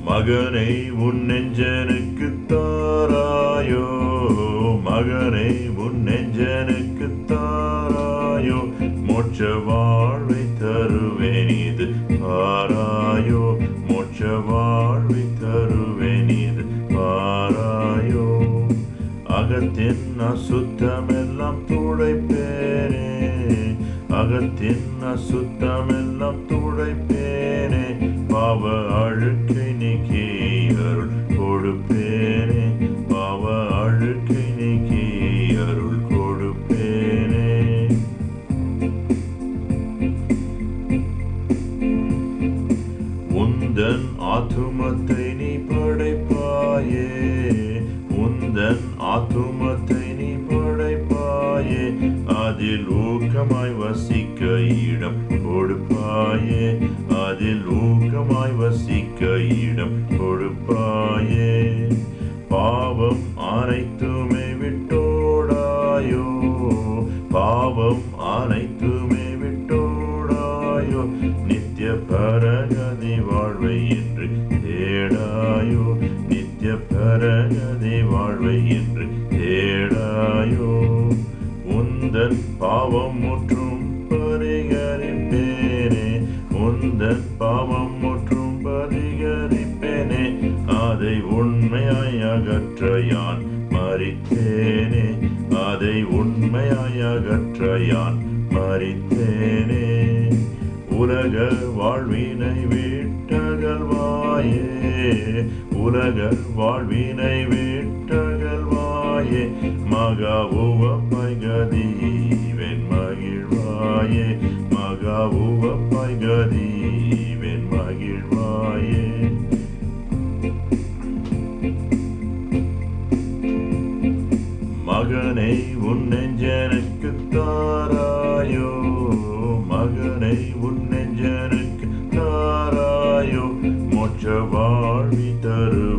மகனை உன் நெஞ்சனுக்கு தாராயோ, மகனை உன் நெஞ்சனுக்கு தாராயோ, மோட்ச வாழ்வை தருவேன் இது பாராயோ, மோட்ச வாழ்வை தருவேன் இது பாராயோ. அகத்தின் அசுத்தமெல்லாம் துடைப்பேனே, அகத்தின் அசுத்தமெல்லாம் துடைப்பேனே, பாவ அழுக்கை நீக்கி அருள் கொடுப்பேனே, பாவ அழுக்கை நீக்கி அருள் கொடுப்பேனே. உந்தன் ஆத்துமத்தை நீ படைப்பாயே, உந்தன் ஆத்துமத்தை நீ படைப்பாயே, அதில் ஊக்கமாய் வசிக்க இடம் கொடுப்பாயே, அதில் ஊக்கமாய் வசிக்க இடம் கொடுப்பாயே. பாவம் அனைத்துமே விட்டோடாயோ, பாவம் அனைத்துமே விட்டோடாயோ, நித்திய பரகதி வாழ்வை என்று தேடாயோ, நித்திய பரகதி வாழ்வை என்று தேடாயோ. உந்தன் பாவம் முற்றும் பரிகரிப்பேனே, உந்தன் பாவம் முற்றும் பரிகரிப்பேனே, அதை உண்மையாய் அகற்ற யான் மரித்தேனே, அதை உண்மையாய் அகற்ற யான் மரித்தேனே. உலக வாழ்வினை விட்டகல்வாயே, உலக வாழ்வினை விட்டகல்வாயே, மகா உவப்பாய் கதிவென் மகிழ்வாயே, மகா உவப்பாய் கதிவென் மகிழ்வாயே. மகனை உன் நெஞ்சனுக்கு தாராயோ, மகனை உன் நெஞ்சனுக்கு தாராயோ, மோட்ச வாழ்வி தரு